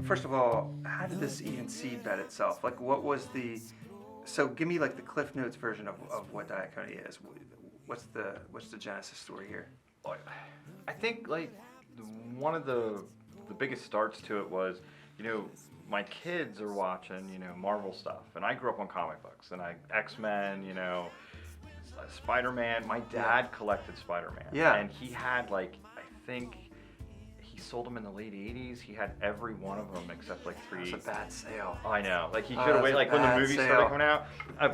first of all, how did this even seed bed itself? Like, what was the... So give me like the Cliff Notes version of what Diakonia is. What's the genesis story here? I think like one of the biggest starts to it was, my kids are watching, Marvel stuff, and I grew up on comic books, and X-Men, Spider-Man. My dad collected Spider-Man. Yeah. And he had I think he sold them in the late 80s. He had every one of them except like 3. That's a bad sale. I know. He could have waited when the movie started coming out.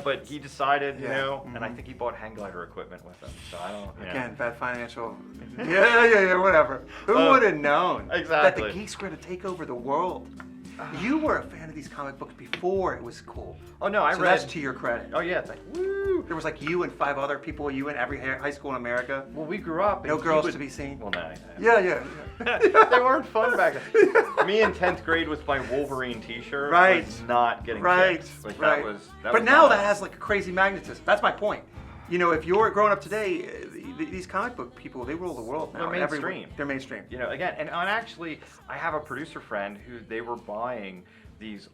But he decided, and I think he bought hang glider equipment with him. So I don't. Again, bad financial. yeah, whatever. Who would have known exactly that the geeks were going to take over the world? You were a fan of these comic books before it was cool. Oh no, I read. That's to your credit. Oh yeah, it's woo. There was you and 5 other people. You in every high school in America. Well, we grew up. No girls to be seen. Well, no. Yeah. They weren't fun back then. Me in 10th grade with my Wolverine T-shirt. Was not getting kicked. That was. But now that has a crazy magnetism. That's my point. If you're growing up today, these comic book people, they rule the world now. They're mainstream. They're mainstream. Again, and actually, I have a producer friend who they were buying these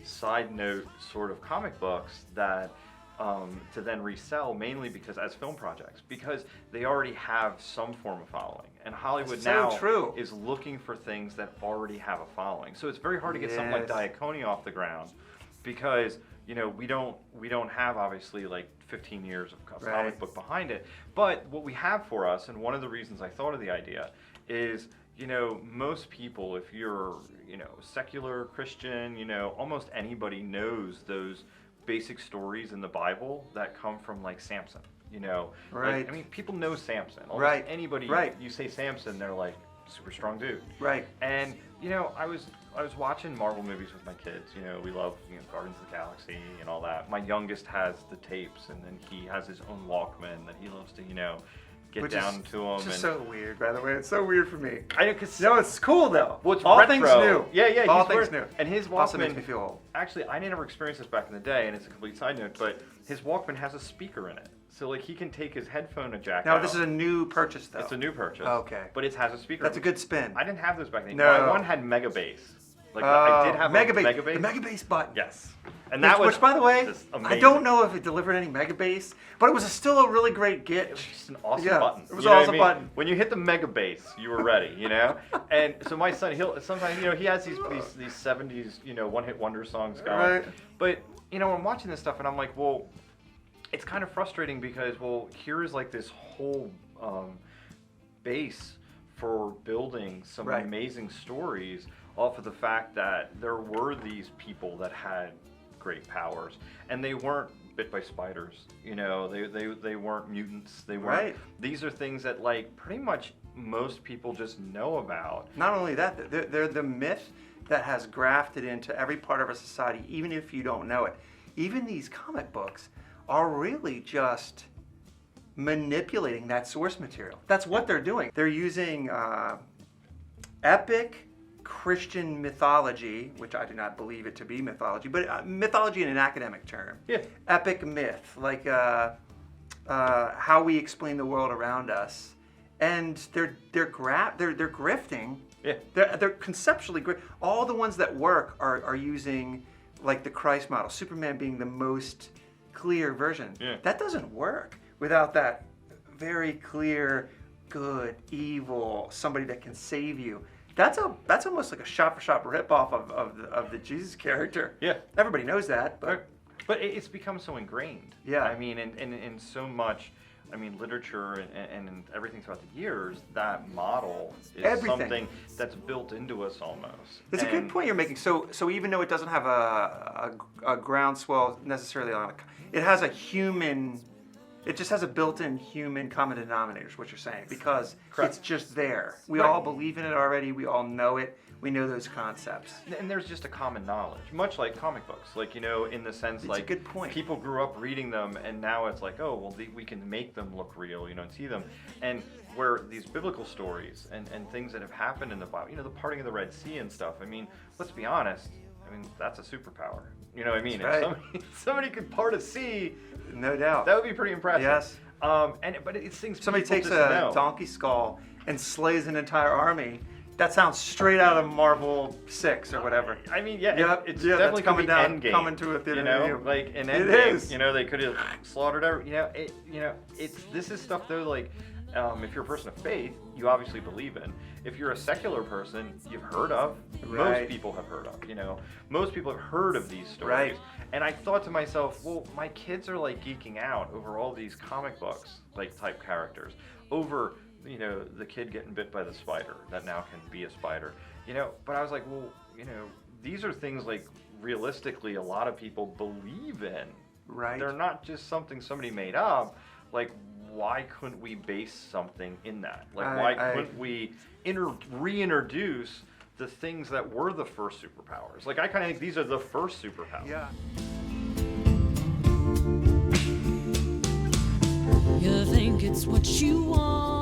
side note sort of comic books that to then resell, mainly because as film projects, because they already have some form of following, and Hollywood is looking for things that already have a following. So it's very hard to get something like Diakonia off the ground, because we don't have obviously 15 years of comic book behind it. But what we have for us, and one of the reasons I thought of the idea, is most people, if you're secular Christian, almost anybody knows those basic stories in the Bible that come from Samson. People know Samson. Almost anybody you say Samson, they're super strong dude. Right. And I was watching Marvel movies with my kids. We love Guardians of the Galaxy and all that. My youngest has the tapes, and then he has his own Walkman that he loves to get down to them. Which is so weird, by the way. It's so weird for me. I know, cause it's cool though. Well, it's all retro. things new. Yeah. All things new. And his Walkman also makes me feel old. Actually, I never experienced this back in the day, and it's a complete side note. But his Walkman has a speaker in it, so he can take his headphone jack out. Now this is a new purchase though. It's a new purchase. Okay. But it has a speaker. That's a good spin. I didn't have those back then. No. My one had Mega Bass. I did have Mega a Mega Bass. The Mega Bass button. Yes. And that which, by the way, amazing. I don't know if it delivered any Mega Bass, but it was still a really great get. It was just an awesome button. It was an awesome button. When you hit the Mega Bass, you were ready, And so my son, sometimes he has these 70s, one-hit wonder songs going. Right. But I'm watching this stuff and I'm like, well, it's kind of frustrating because here is this whole base for building some amazing stories off of the fact that there were these people that had great powers, and they weren't bit by spiders. They weren't mutants. They weren't. These are things that pretty much most people just know about. Not only that, they're the myth that has grafted into every part of our society, even if you don't know it. Even these comic books are really just manipulating that source material. That's what they're doing. They're using epic Christian mythology, which I do not believe it to be mythology, but mythology in an academic term. Yeah. Epic myth, how we explain the world around us, and they're grifting. Yeah. They're conceptually great. All the ones that work are using the Christ model, Superman being the most clear version. Yeah. That doesn't work without that very clear good, evil, somebody that can save you. That's almost like a shot-for-shot rip-off of the Jesus character. Yeah. Everybody knows that, but it's become so ingrained. Yeah. I mean, in so much, literature and everything throughout the years, that model is something that's built into us almost. It's a good point you're making. So even though it doesn't have a groundswell necessarily on it, it has a human. It just has a built-in human common denominator, is what you're saying, because it's just there. We all believe in it already. We all know it. We know those concepts. And there's just a common knowledge, much like comic books. In the sense, it's a good point. People grew up reading them, and now it's we can make them look real, and see them. And where these biblical stories and things that have happened in the Bible, the parting of the Red Sea and stuff, let's be honest, that's a superpower. You know what I mean? Right. If somebody could part a sea, no doubt, that would be pretty impressive. Yes. But it's things somebody takes a donkey skull and slays an entire army. That sounds straight out of Marvel 6 or whatever. I mean, yeah, Yep, it's yeah, definitely that's coming down, Endgame, coming to a theater you know, near you. like an It Endgame. is. You know, they could have slaughtered every. This is stuff though. Like, if you're a person of faith, you obviously believe in. If you're a secular person, you've heard of. Right. Most people have heard of. You know, most people have heard of these stories. Right. And I thought to myself, well, my kids are like geeking out over all these comic books, like type characters, over, you know, the kid getting bit by the spider that now can be a spider, you know. But I was like, well, you know, these are things like realistically a lot of people believe in. Right. They're not just something somebody made up. Like, why couldn't we base something in that? Like, why couldn't we reintroduce the things that were the first superpowers? Like, I kind of think these are the first superpowers. Yeah. You think it's what you want.